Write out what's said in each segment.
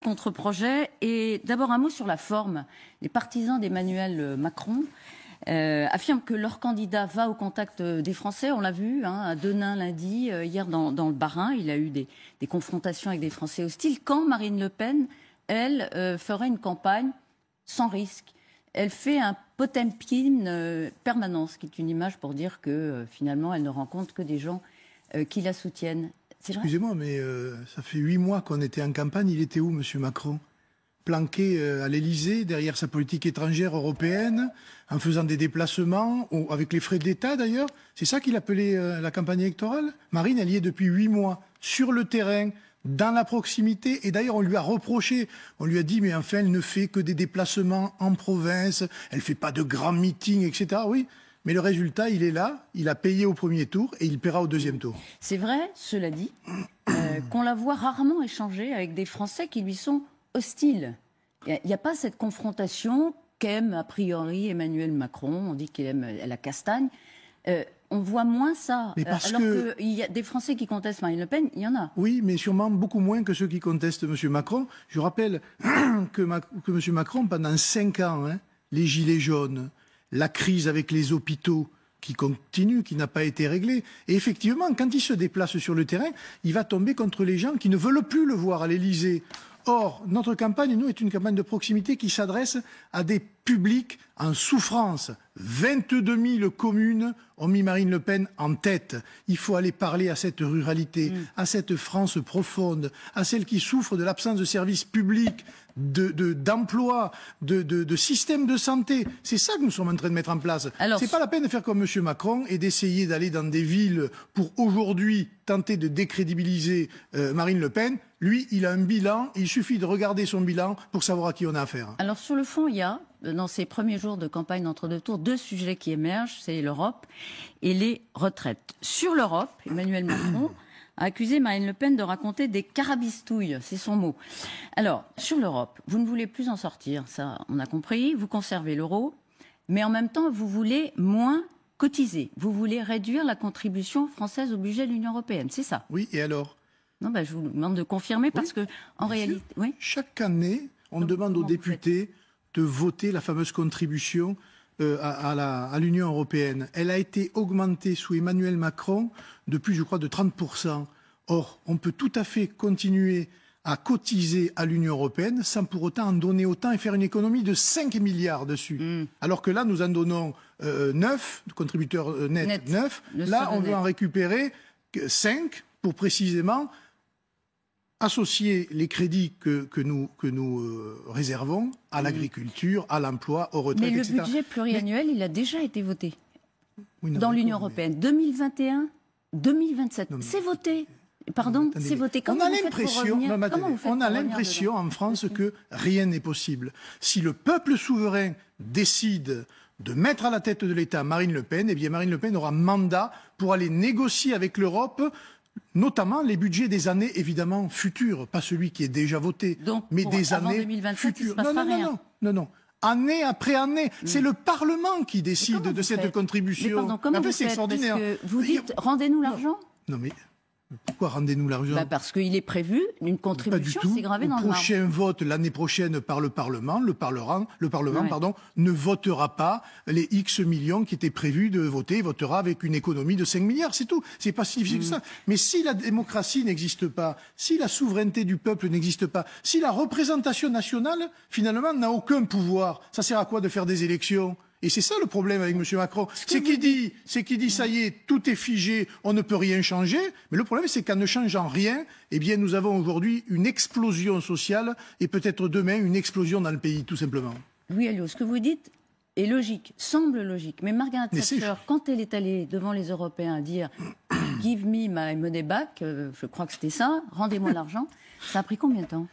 contre-projet. Et d'abord un mot sur la forme. Les partisans d'Emmanuel Macron affirment que leur candidat va au contact des Français. On l'a vu à Denain lundi, hier dans le Bas-Rhin. Il a eu des confrontations avec des Français hostiles. Quand Marine Le Pen, elle, ferait une campagne sans risque. Elle fait un Potemkin permanent, ce qui est une image pour dire que finalement, elle ne rencontre que des gens qui la soutiennent. Excusez-moi, mais ça fait 8 mois qu'on était en campagne. Il était où, M. Macron? Planqué à l'Élysée, derrière sa politique étrangère européenne, en faisant des déplacements, avec les frais de l'État d'ailleurs. C'est ça qu'il appelait la campagne électorale. Marine, elle y est depuis 8 mois, sur le terrain, dans la proximité. Et d'ailleurs, on lui a reproché, on lui a dit, mais enfin, elle ne fait que des déplacements en province, elle ne fait pas de grands meetings, etc. Oui, mais le résultat, il est là, il a payé au premier tour et il paiera au deuxième tour. C'est vrai, cela dit, qu'on la voit rarement échanger avec des Français qui lui sont hostiles. Il n'y a pas cette confrontation qu'aime a priori Emmanuel Macron. On dit qu'il aime la castagne. On voit moins ça. Mais parce alors qu'il y a des Français qui contestent Marine Le Pen, il y en a. Oui, mais sûrement beaucoup moins que ceux qui contestent M. Macron. Je rappelle que M. Macron, pendant 5 ans, les gilets jaunes, la crise avec les hôpitaux qui continue, qui n'a pas été réglée. Et effectivement, quand il se déplace sur le terrain, il va tomber contre les gens qui ne veulent plus le voir à l'Élysée. Or, notre campagne, nous, est une campagne de proximité qui s'adresse à des publics en souffrance. 22 000 communes ont mis Marine Le Pen en tête. Il faut aller parler à cette ruralité, à cette France profonde, à celles qui souffrent de l'absence de services publics, d'emploi, de système de santé. C'est ça que nous sommes en train de mettre en place. C'est pas la peine de faire comme M. Macron et d'essayer d'aller dans des villes pour aujourd'hui tenter de décrédibiliser Marine Le Pen. Lui, il a un bilan, il suffit de regarder son bilan pour savoir à qui on a affaire. Alors sur le fond, il y a, dans ces premiers jours de campagne d'entre-deux tours, 2 sujets qui émergent, c'est l'Europe et les retraites. Sur l'Europe, Emmanuel Macron a accusé Marine Le Pen de raconter des carabistouilles, c'est son mot. Alors, sur l'Europe, vous ne voulez plus en sortir, ça on a compris, vous conservez l'euro, mais en même temps, vous voulez moins cotiser, vous voulez réduire la contribution française au budget de l'Union européenne, c'est ça? Oui, et alors? Non, je vous demande de confirmer parce que, en réalité... Oui. Chaque année, on demande aux députés de voter la fameuse contribution à l'Union européenne. Elle a été augmentée sous Emmanuel Macron de plus, je crois, de 30%. Or, on peut tout à fait continuer à cotiser à l'Union européenne sans pour autant en donner autant et faire une économie de 5 milliards dessus. Alors que là, nous en donnons 9, contributeurs nets 9. Là, on veut en récupérer 5 pour précisément associer les crédits que nous réservons à l'agriculture, à l'emploi, aux retraites, etc. Mais le budget pluriannuel, il a déjà été voté dans l'Union européenne. 2021, 2027, c'est voté. Pardon, c'est voté. Comment on a l'impression en France que rien n'est possible. Si le peuple souverain décide de mettre à la tête de l'État Marine Le Pen, eh bien Marine Le Pen aura mandat pour aller négocier avec l'Europe, notamment les budgets des années évidemment futures, pas celui qui est déjà voté, donc, mais des années 2027, futures. Non. Année après année, c'est le Parlement qui décide de cette contribution. Mais pardon, comment vous faites? Extraordinaire. Parce que vous dites rendez-nous l'argent. Non mais pourquoi rendez-nous l'argent? Parce qu'il est prévu une contribution, c'est gravé dans le marbre. Le prochain vote l'année prochaine par le Parlement, le Parlement ne votera pas les X millions qui étaient prévus de voter, il votera avec une économie de 5 milliards, c'est tout. C'est pas si difficile que ça. Mais si la démocratie n'existe pas, si la souveraineté du peuple n'existe pas, si la représentation nationale, finalement, n'a aucun pouvoir, ça sert à quoi de faire des élections? Et c'est ça le problème avec M. Macron. C'est qu'il dit, ça y est, tout est figé, on ne peut rien changer. Mais le problème, c'est qu'en ne changeant rien, eh bien, nous avons aujourd'hui une explosion sociale et peut-être demain une explosion dans le pays, tout simplement. Oui, Alliot, ce que vous dites est logique, semble logique. Mais Margaret Thatcher, quand elle est allée devant les Européens dire « Give me my money back », je crois que c'était ça, « Rendez-moi l'argent », ça a pris combien de temps?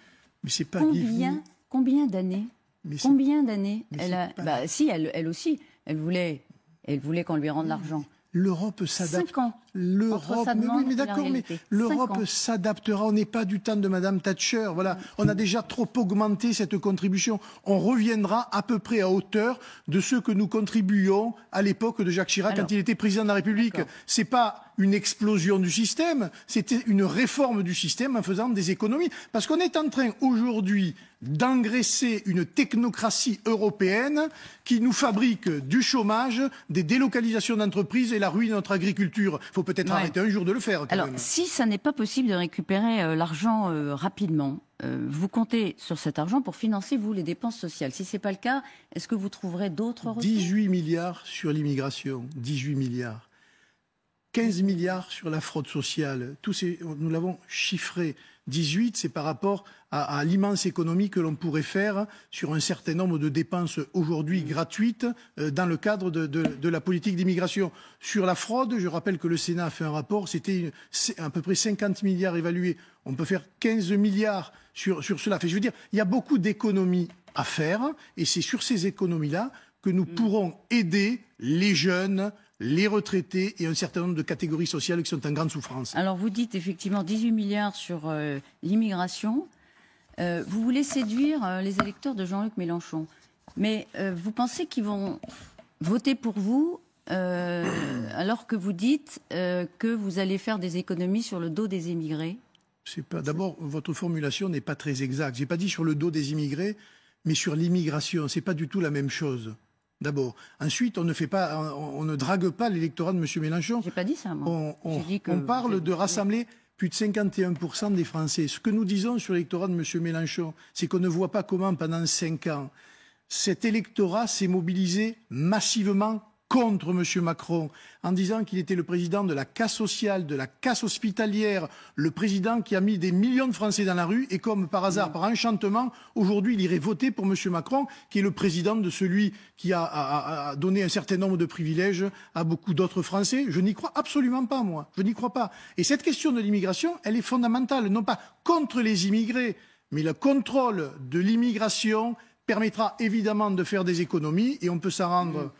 Mais c'est pas Combien d'années? Combien d'années elle a... Si, elle aussi, elle voulait qu'on lui rende l'argent. L'Europe s'adapte. 5 ans. L'Europe, mais d'accord, mais l'Europe s'adaptera. On n'est pas du temps de Madame Thatcher. Voilà, on a déjà trop augmenté cette contribution. On reviendra à peu près à hauteur de ce que nous contribuions à l'époque de Jacques Chirac quand il était président de la République. C'est pas une explosion du système, c'était une réforme du système en faisant des économies. Parce qu'on est en train aujourd'hui d'engraisser une technocratie européenne qui nous fabrique du chômage, des délocalisations d'entreprises et la ruine de notre agriculture. Il faut peut-être arrêter un jour de le faire. Alors, si ça n'est pas possible de récupérer l'argent rapidement, vous comptez sur cet argent pour financer, vous, les dépenses sociales. Si ce n'est pas le cas, est-ce que vous trouverez d'autres ressources ? 18 milliards sur l'immigration, 18 milliards. 15 milliards sur la fraude sociale. Nous l'avons chiffré. 18, c'est par rapport à l'immense économie que l'on pourrait faire sur un certain nombre de dépenses aujourd'hui gratuites dans le cadre de la politique d'immigration. Sur la fraude, je rappelle que le Sénat a fait un rapport, c'était à peu près 50 milliards évalués. On peut faire 15 milliards sur cela. Enfin, je veux dire, il y a beaucoup d'économies à faire et c'est sur ces économies-là que nous pourrons aider les jeunes, les retraités et un certain nombre de catégories sociales qui sont en grande souffrance. Alors vous dites effectivement 18 milliards sur l'immigration. Vous voulez séduire les électeurs de Jean-Luc Mélenchon. Mais vous pensez qu'ils vont voter pour vous alors que vous dites que vous allez faire des économies sur le dos des immigrés ? D'abord, votre formulation n'est pas très exacte. Je n'ai pas dit sur le dos des immigrés, mais sur l'immigration. Ce n'est pas du tout la même chose. D'abord. Ensuite, on ne drague pas l'électorat de M. Mélenchon. J'ai pas dit ça, moi. On parle de rassembler plus de 51% des Français. Ce que nous disons sur l'électorat de M. Mélenchon, c'est qu'on ne voit pas comment, pendant 5 ans, cet électorat s'est mobilisé massivement contre M. Macron, en disant qu'il était le président de la casse sociale, de la casse hospitalière, le président qui a mis des millions de Français dans la rue, et comme par hasard, par enchantement, aujourd'hui il irait voter pour M. Macron, qui est le président de celui qui a donné un certain nombre de privilèges à beaucoup d'autres Français. Je n'y crois absolument pas, moi. Je n'y crois pas. Et cette question de l'immigration, elle est fondamentale, non pas contre les immigrés, mais le contrôle de l'immigration permettra évidemment de faire des économies, et on peut s'en rendre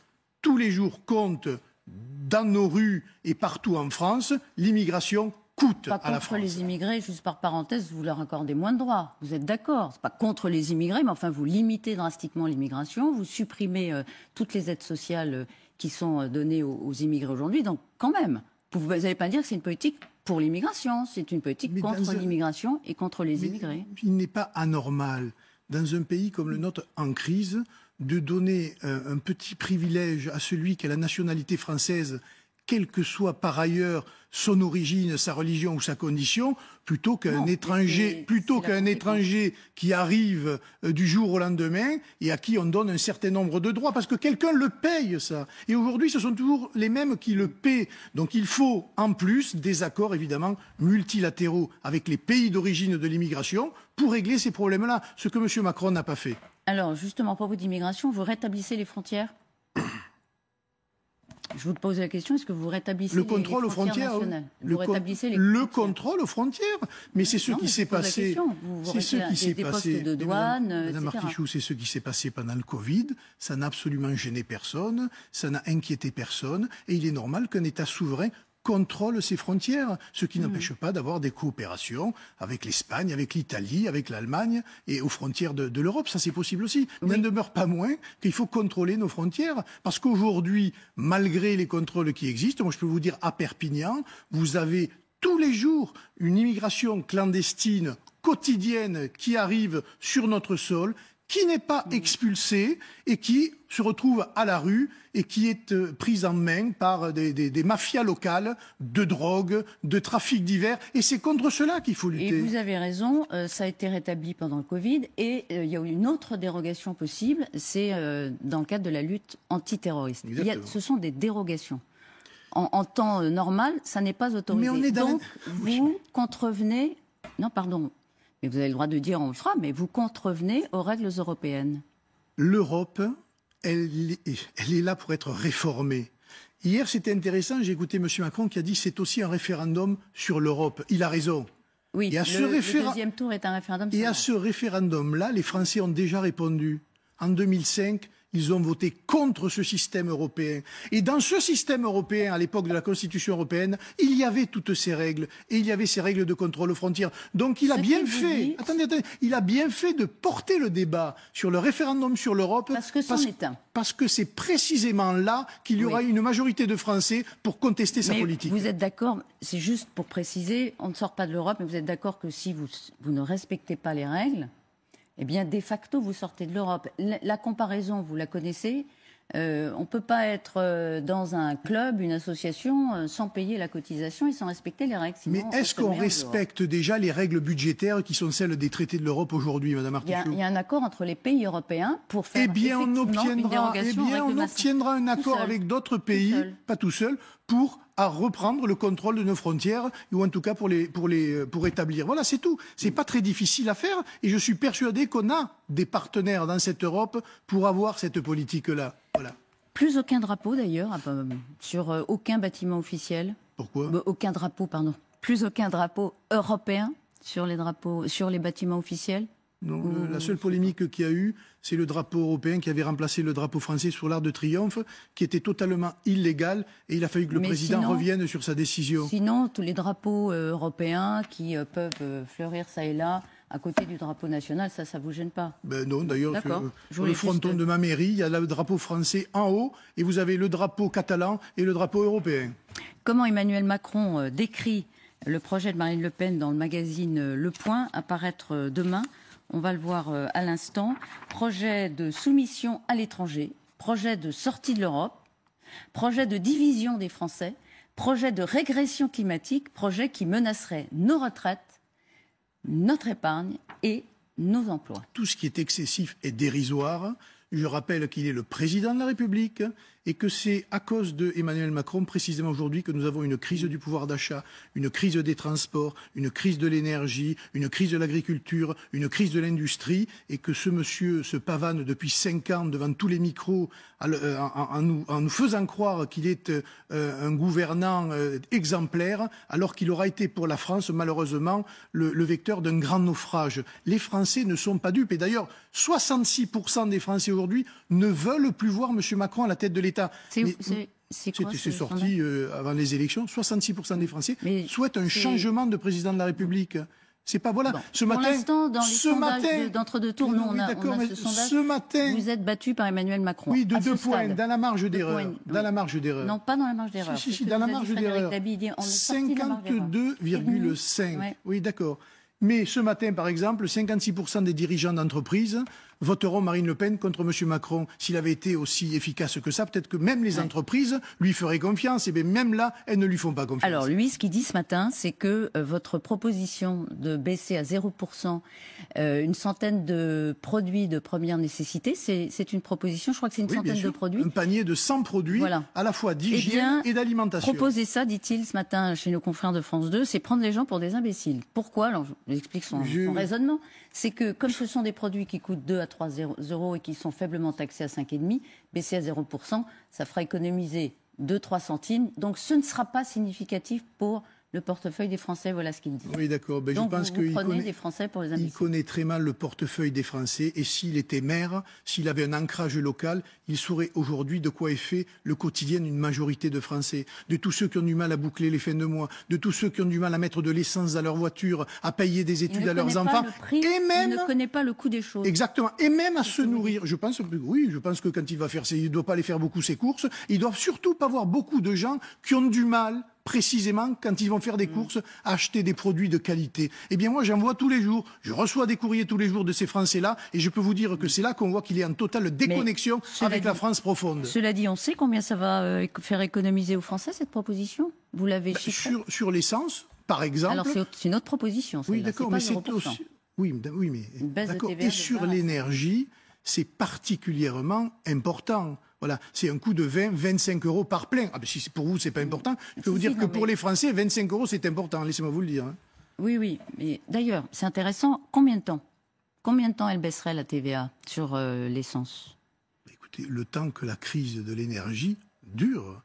tous les jours compte dans nos rues et partout en France, l'immigration coûte à la France. Pas contre les immigrés, juste par parenthèse, vous leur accordez moins de droits. Vous êtes d'accord ? C'est pas contre les immigrés, mais enfin vous limitez drastiquement l'immigration, vous supprimez toutes les aides sociales qui sont données aux immigrés aujourd'hui. Donc quand même, vous n'allez pas dire que c'est une politique pour l'immigration, c'est une politique contre l'immigration et contre les immigrés. Il n'est pas anormal, dans un pays comme le nôtre en crise, de donner un petit privilège à celui qui a la nationalité française, quelle que soit par ailleurs son origine, sa religion ou sa condition, plutôt qu'un étranger qui arrive du jour au lendemain et à qui on donne un certain nombre de droits, parce que quelqu'un le paye, ça. Et aujourd'hui, ce sont toujours les mêmes qui le paient. Donc il faut, en plus, des accords, évidemment, multilatéraux avec les pays d'origine de l'immigration pour régler ces problèmes-là, ce que M. Macron n'a pas fait. Alors, justement, à propos d'immigration, vous rétablissez les frontières ? Je vous pose la question, est-ce que vous rétablissez le contrôle aux frontières nationales ? Le contrôle aux frontières, mais c'est ce qui s'est passé. C'est ce qui s'est passé de douane, Madame Artichoux, c'est ce qui s'est passé pendant le Covid. Ça n'a absolument gêné personne, ça n'a inquiété personne, et il est normal qu'un État souverain contrôle ses frontières, ce qui n'empêche pas d'avoir des coopérations avec l'Espagne, avec l'Italie, avec l'Allemagne et aux frontières de l'Europe. Ça, c'est possible aussi. Il n'en demeure pas moins qu'il faut contrôler nos frontières, parce qu'aujourd'hui, malgré les contrôles qui existent, moi je peux vous dire, à Perpignan, vous avez tous les jours une immigration clandestine quotidienne qui arrive sur notre sol, qui n'est pas expulsée et qui se retrouve à la rue et qui est prise en main par des mafias locales de drogue, de trafic divers. Et c'est contre cela qu'il faut lutter. Et vous avez raison, ça a été rétabli pendant le Covid. Et il y a une autre dérogation possible, c'est dans le cadre de la lutte antiterroriste. Ce sont des dérogations. En temps normal, ça n'est pas autorisé. Mais on est Donc, vous contrevenez... Non, pardon. Mais vous avez le droit de dire on le fera, mais vous contrevenez aux règles européennes. L'Europe, elle est là pour être réformée. Hier, c'était intéressant, j'ai écouté M. Macron qui a dit que c'est aussi un référendum sur l'Europe. Il a raison. Oui, le deuxième tour est un référendum sur l'Europe. Et à ce référendum-là, les Français ont déjà répondu. En 2005, ils ont voté contre ce système européen. Et dans ce système européen, à l'époque de la Constitution européenne, il y avait toutes ces règles. Et il y avait ces règles de contrôle aux frontières. Donc il a bien fait, attendez, il a bien fait de porter le débat sur le référendum sur l'Europe. Parce que c'en est un. Parce que c'est précisément là qu'il y aura une majorité de Français pour contester sa politique. Vous êtes d'accord, c'est juste pour préciser, on ne sort pas de l'Europe, mais vous êtes d'accord que si vous ne respectez pas les règles, eh bien, de facto, vous sortez de l'Europe. La comparaison, vous la connaissez. On ne peut pas être dans un club, une association, sans payer la cotisation et sans respecter les règles. Sinon, mais est-ce qu'on respecte déjà les règles budgétaires qui sont celles des traités de l'Europe aujourd'hui, Madame Artichaut? Il y a un accord entre les pays européens pour faire une dérogation on obtiendra un accord avec d'autres pays, pas tout seul, pour reprendre le contrôle de nos frontières, ou en tout cas pour établir. Voilà, c'est tout. C'est pas très difficile à faire, et je suis persuadé qu'on a des partenaires dans cette Europe pour avoir cette politique-là. Voilà. Plus aucun drapeau d'ailleurs, sur aucun bâtiment officiel. Pourquoi? Aucun drapeau, pardon. Plus aucun drapeau européen sur les bâtiments officiels. Non, la seule polémique qu'il y a eu, c'est le drapeau européen qui avait remplacé le drapeau français sur l'Arc de Triomphe, qui était totalement illégal, et il a fallu que le président revienne sur sa décision. Sinon, tous les drapeaux européens qui peuvent fleurir ça et là, à côté du drapeau national, ça vous gêne pas? Ben non, d'ailleurs, sur le fronton de ma mairie, il y a le drapeau français en haut, et vous avez le drapeau catalan et le drapeau européen. Comment Emmanuel Macron décrit le projet de Marine Le Pen dans le magazine Le Point, à paraître demain? On va le voir à l'instant. Projet de soumission à l'étranger, projet de sortie de l'Europe, projet de division des Français, projet de régression climatique, projet qui menacerait nos retraites, notre épargne et nos emplois. Tout ce qui est excessif est dérisoire. Je rappelle qu'il est le président de la République et que c'est à cause de Emmanuel Macron, précisément aujourd'hui, que nous avons une crise du pouvoir d'achat, une crise des transports, une crise de l'énergie, une crise de l'agriculture, une crise de l'industrie, et que ce monsieur se pavane depuis 5 ans devant tous les micros en nous faisant croire qu'il est un gouvernant exemplaire, alors qu'il aura été pour la France, malheureusement, le vecteur d'un grand naufrage. Les Français ne sont pas dupes. Et d'ailleurs, 66% des Français aujourd'hui ne veulent plus voir M. Macron à la tête de l'État. C'est sorti avant les élections. 66% des Français souhaitent un changement de président de la République. C'est pas voilà. Bon. Pour l'instant, dans les sondages d'entre-deux tours, nous on a ce sondage. Ce matin, vous êtes battu par Emmanuel Macron. Oui, de 2 points, dans la marge d'erreur. Dans la marge d'erreur. Non, pas dans la marge d'erreur. Si, dans la marge d'erreur. 52,5. Oui, d'accord. Mais ce matin, par exemple, 56% des dirigeants d'entreprises voteront Marine Le Pen contre M. Macron. S'il avait été aussi efficace que ça, peut-être que même les entreprises lui feraient confiance. Et bien même là, elles ne lui font pas confiance. Alors lui, ce qu'il dit ce matin, c'est que votre proposition de baisser à 0% une centaine de produits de première nécessité, c'est une proposition, je crois que c'est une centaine de produits. Un panier de 100 produits, à la fois d'hygiène et d'alimentation. Proposer ça, dit-il ce matin chez nos confrères de France 2, c'est prendre les gens pour des imbéciles. Pourquoi? Alors je vous explique son raisonnement. C'est que comme ce sont des produits qui coûtent 2 à 3 euros et qui sont faiblement taxés à 5,5, baisser à 0%, ça fera économiser 2-3 centimes. Donc ce ne sera pas significatif pour le portefeuille des Français, voilà ce qu'il dit. Oui, d'accord. Ben, donc je pense vous prenez des Français pour les imbéciles. Il connaît très mal le portefeuille des Français, et s'il était maire, s'il avait un ancrage local, il saurait aujourd'hui de quoi est fait le quotidien d'une majorité de Français, de tous ceux qui ont du mal à boucler les fins de mois, de tous ceux qui ont du mal à mettre de l'essence dans leur voiture, à payer des études à leurs enfants, et même il ne connaît pas le coût des choses. Exactement, et même à se nourrir. Je pense que quand il va faire, il ne doit pas aller faire beaucoup ses courses. Il doit surtout pas voir beaucoup de gens qui ont du mal, précisément quand ils vont faire des courses, à acheter des produits de qualité. Eh bien moi j'en vois tous les jours, je reçois des courriers tous les jours de ces Français-là, et je peux vous dire que c'est là qu'on voit qu'il est en totale déconnexion avec la France profonde. Cela dit, on sait combien ça va faire économiser aux Français cette proposition? Vous l'avez chiffré? Sur l'essence, par exemple. Alors c'est une autre proposition. Oui, d'accord, mais c'est aussi. Oui, mais d'accord. Et sur l'énergie, c'est particulièrement important. Voilà, c'est un coût de 20-25 euros par plein. Ah ben si pour vous c'est pas important, je peux vous dire que pour les Français, 25 euros c'est important. Laissez-moi vous le dire. Hein. Oui, mais d'ailleurs c'est intéressant. Combien de temps elle baisserait la TVA sur l'essence? Écoutez, le temps que la crise de l'énergie dure.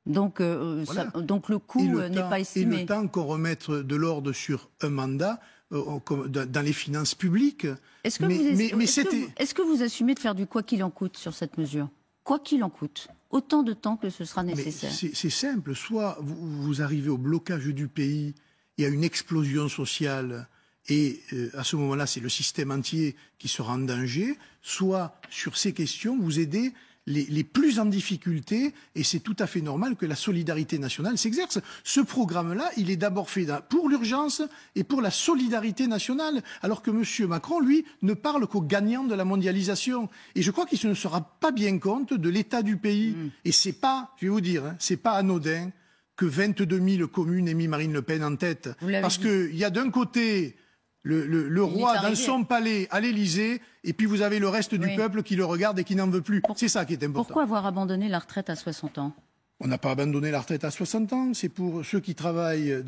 Donc, donc le coût n'est pas estimé. Et le temps qu'on remette de l'ordre sur un mandat, dans les finances publiques. Est-ce que vous assumez de faire du quoi qu'il en coûte sur cette mesure? Quoi qu'il en coûte, autant de temps que ce sera nécessaire. C'est simple, soit vous arrivez au blocage du pays et à une explosion sociale, et à ce moment-là, c'est le système entier qui sera en danger, soit sur ces questions, vous aidez les plus en difficulté, et c'est tout à fait normal que la solidarité nationale s'exerce. Ce programme-là, il est d'abord fait pour l'urgence et pour la solidarité nationale, alors que M. Macron, lui, ne parle qu'aux gagnants de la mondialisation. Et je crois qu'il ne se rend pas bien compte de l'état du pays. Et c'est pas, je vais vous dire, c'est pas anodin que 22 000 communes aient mis Marine Le Pen en tête. Parce qu'il y a d'un côté le roi dans son palais à l'Élysée, et puis vous avez le reste du peuple qui le regarde et qui n'en veut plus. C'est ça qui est important. Pourquoi avoir abandonné la retraite à 60 ans? On n'a pas abandonné la retraite à 60 ans. C'est pour ceux qui travaillent,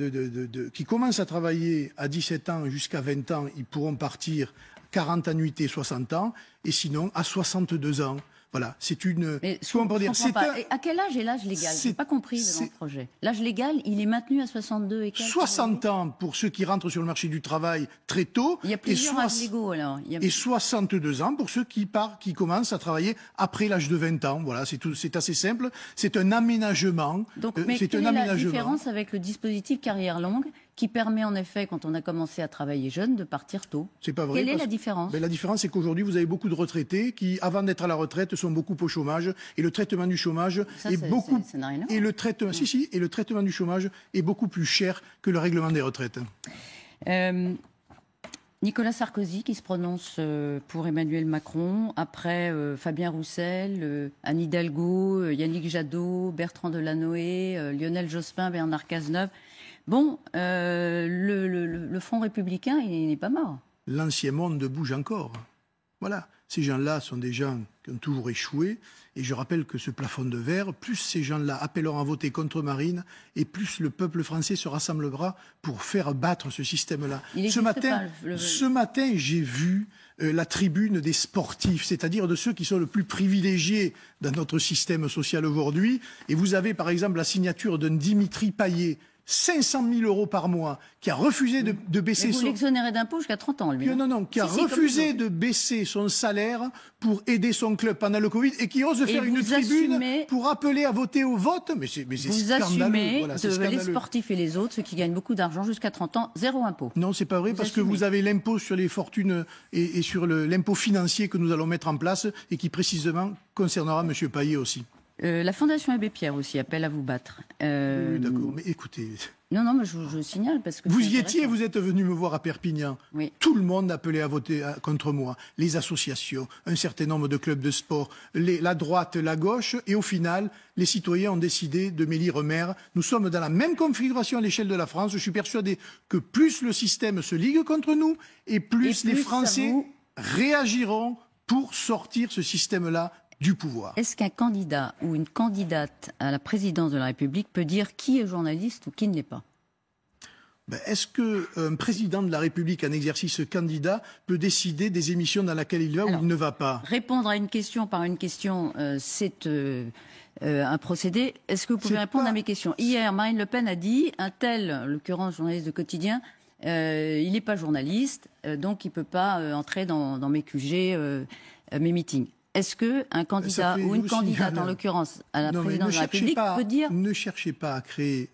qui commencent à travailler à 17 ans jusqu'à 20 ans, ils pourront partir 40 annuités, 60 ans, et sinon à 62 ans. Voilà, c'est une... Mais à quel âge est l'âge légal? Je n'ai pas compris dans le projet. L'âge légal, il est maintenu à 62 et quelques. 60 ans pour ceux qui rentrent sur le marché du travail très tôt. Il y a plusieurs âges légaux alors. Et 62 ans pour ceux qui commencent à travailler après l'âge de 20 ans. Voilà, c'est assez simple. C'est un aménagement. Donc, mais quelle est la différence avec le dispositif carrière longue qui permet en effet, quand on a commencé à travailler jeune, de partir tôt? C'est pas vrai. Quelle est la différence? La différence, c'est qu'aujourd'hui, vous avez beaucoup de retraités qui, avant d'être à la retraite, sont beaucoup au chômage, et le traitement du chômage est beaucoup. Ça n'a rien à voir. Et le traitement du chômage est beaucoup plus cher que le règlement des retraites. Nicolas Sarkozy qui se prononce pour Emmanuel Macron, après Fabien Roussel, Anne Hidalgo, Yannick Jadot, Bertrand Delanoë, Lionel Jospin, Bernard Cazeneuve. Bon, le Front républicain, il n'est pas mort. L'ancien monde bouge encore. Voilà, ces gens-là sont des gens qui ont toujours échoué. Et je rappelle que ce plafond de verre, plus ces gens-là appelleront à voter contre Marine, et plus le peuple français se rassemblera pour faire battre ce système-là. Ce matin, j'ai vu la tribune des sportifs, c'est-à-dire de ceux qui sont le plus privilégiés dans notre système social aujourd'hui. Et vous avez par exemple la signature d'un Dimitri Payet, 500 000 € par mois, qui a refusé de baisser son... Vous l'exonérez d'impôts jusqu'à 30 ans, lui. Non, qui a refusé de baisser son salaire pour aider son club pendant le Covid, et qui ose faire une tribune pour appeler à voter au vote. Mais c'est scandaleux. Vous assumez les sportifs et les autres, ceux qui gagnent beaucoup d'argent jusqu'à 30 ans, zéro impôt. Non, c'est pas vrai, parce que vous avez l'impôt sur les fortunes et sur l'impôt financier que nous allons mettre en place, et qui précisément concernera M. Payet aussi. La Fondation Abbé Pierre aussi appelle à vous battre. Oui, d'accord, mais écoutez... Non, mais je signale parce que... Vous y étiez, vous êtes venu me voir à Perpignan. Oui. Tout le monde appelait à voter contre moi. Les associations, un certain nombre de clubs de sport, la droite, la gauche, et au final, les citoyens ont décidé de m'élire maire. Nous sommes dans la même configuration à l'échelle de la France. Je suis persuadé que plus le système se ligue contre nous, et plus les Français réagiront pour sortir ce système-là du pouvoir. Est-ce qu'un candidat ou une candidate à la présidence de la République peut dire qui est journaliste ou qui ne l'est pas? Est-ce qu'un président de la République, en exercice candidat, peut décider des émissions dans lesquelles il va ou il ne va pas? Répondre à une question par une question, c'est un procédé. Est-ce que vous pouvez répondre à mes questions? Hier, Marine Le Pen a dit, un tel, en l'occurrence journaliste de quotidien, il n'est pas journaliste, donc il ne peut pas entrer dans mes QG, mes meetings. Est-ce qu'un candidat ou une candidate, en l'occurrence, à la présidence de la République, peut dire... Ne cherchez pas à créer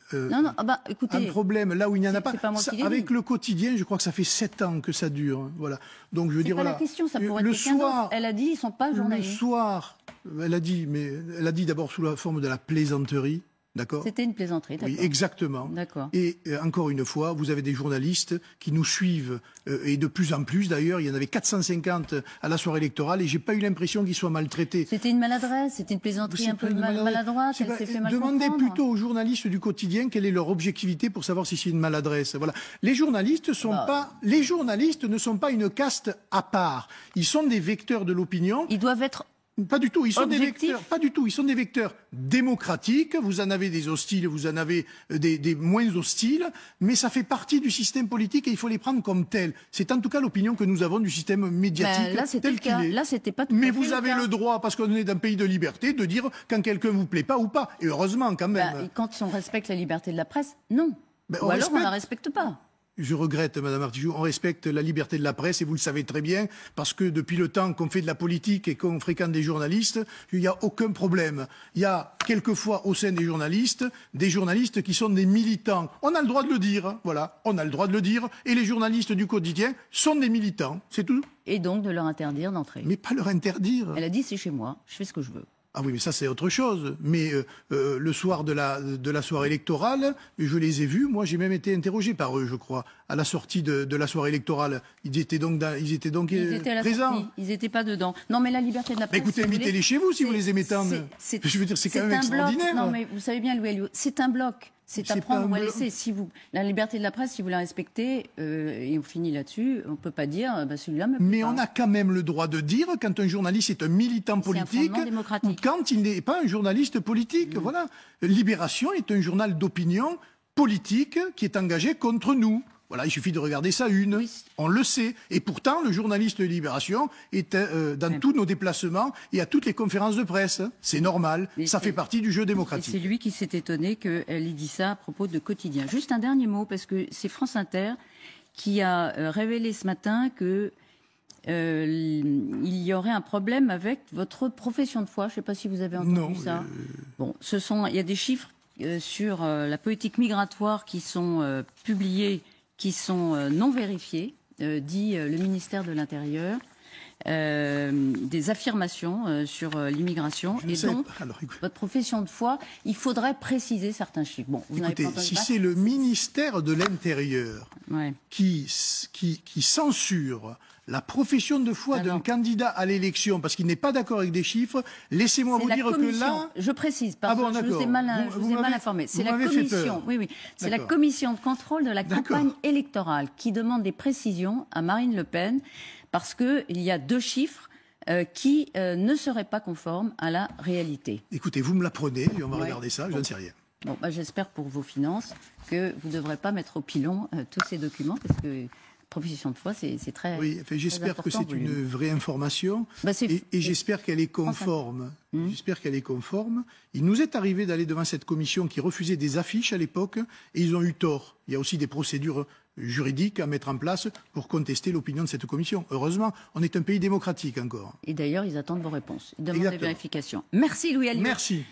écoutez, un problème là où il n'y en a pas. Avec dit. Le quotidien, je crois que ça fait 7 ans que ça dure. Voilà. Donc, je veux dire, pas la question, ça pourrait être quelqu'un d'autre. Elle a dit, ils ne sont pas journalistes. Le soir, elle a dit d'abord sous la forme de la plaisanterie. D'accord. C'était une plaisanterie, d'accord. Oui, exactement. D'accord. Et encore une fois, vous avez des journalistes qui nous suivent, et de plus en plus d'ailleurs. Il y en avait 450 à la soirée électorale, et j'ai pas eu l'impression qu'ils soient maltraités. C'était une maladresse, c'était une plaisanterie un peu maladroite, elle s'est fait mal Demandez comprendre. plutôt aux journalistes du quotidien quelle est leur objectivité pour savoir si c'est une maladresse. Voilà. Les journalistes ne sont pas une caste à part. Ils sont des vecteurs de l'opinion. Ils doivent être... Pas du tout, ils sont des vecteurs. Pas du tout, ils sont des vecteurs démocratiques. Vous en avez des hostiles, vous en avez des moins hostiles, mais ça fait partie du système politique et il faut les prendre comme tels. C'est en tout cas l'opinion que nous avons du système médiatique tel qu'il est. Là, c'était pas tout mais à fait vous avez le droit, parce qu'on est dans un pays de liberté, de dire quand quelqu'un vous plaît pas ou pas. Et heureusement quand même. Et quand on respecte la liberté de la presse, non. Ou alors on la respecte pas. je regrette, Madame Artichou, on respecte la liberté de la presse et vous le savez très bien, parce que depuis le temps qu'on fait de la politique et qu'on fréquente des journalistes, il n'y a aucun problème. Il y a quelquefois au sein des journalistes qui sont des militants. On a le droit de le dire, voilà, on a le droit de le dire, et les journalistes du quotidien sont des militants, c'est tout. Et donc de leur interdire d'entrer. Mais pas leur interdire. Elle a dit c'est chez moi, je fais ce que je veux. Ah oui, mais ça c'est autre chose. Mais le soir de la soirée électorale, je les ai vus. Moi, j'ai même été interrogé par eux, je crois, à la sortie de la soirée électorale. Ils étaient donc à la présents. sortie, ils n'étaient pas dedans. Non, mais la liberté de la presse. Écoutez, invitez-les chez vous si vous les aimez tant. Je veux dire, c'est quand même extraordinaire. Non, mais vous savez bien, Louis Alliot, c'est un bloc. C'est à prendre ou à laisser. La liberté de la presse, si vous la respectez, et on finit là-dessus, on ne peut pas dire celui-là me plaît Mais pas. on a quand même le droit de dire quand un journaliste est un militant politique ou quand il n'est pas un journaliste politique. Voilà. Libération est un journal d'opinion politique qui est engagé contre nous. Voilà, il suffit de regarder ça oui. On le sait. Et pourtant, le journaliste de Libération est dans tous nos déplacements et à toutes les conférences de presse. C'est normal, ça fait partie du jeu démocratique. C'est lui qui s'est étonné qu'elle ait dit ça à propos de Quotidien. Juste un dernier mot, parce que c'est France Inter qui a révélé ce matin que il y aurait un problème avec votre profession de foi. Je ne sais pas si vous avez entendu ça. Bon, il y a des chiffres sur la politique migratoire qui sont publiés, qui sont non vérifiés, dit le ministère de l'Intérieur, des affirmations sur l'immigration. Et donc, votre profession de foi, il faudrait préciser certains chiffres. Bon, vous écoutez, si c'est le ministère de l'Intérieur qui censure la profession de foi d'un candidat à l'élection parce qu'il n'est pas d'accord avec des chiffres, laissez-moi vous dire que là... Je précise, parce que je vous ai mal informé. C'est la commission, c'est la commission de contrôle de la campagne électorale qui demande des précisions à Marine Le Pen parce qu'il y a 2 chiffres qui ne seraient pas conformes à la réalité. Écoutez, vous me l'apprenez et on va regarder ça, je ne sais rien. Bon, j'espère pour vos finances que vous ne devrez pas mettre au pilon tous ces documents parce que... Profession de foi, c'est très. Oui, j'espère que c'est une vraie information et j'espère qu'elle est conforme. J'espère qu'elle est conforme. Il nous est arrivé d'aller devant cette commission qui refusait des affiches à l'époque et ils ont eu tort. Il y a aussi des procédures juridiques à mettre en place pour contester l'opinion de cette commission. Heureusement, on est un pays démocratique encore. Et d'ailleurs, ils attendent vos réponses. Ils demandent des vérifications. Merci Louis Alliot. Merci.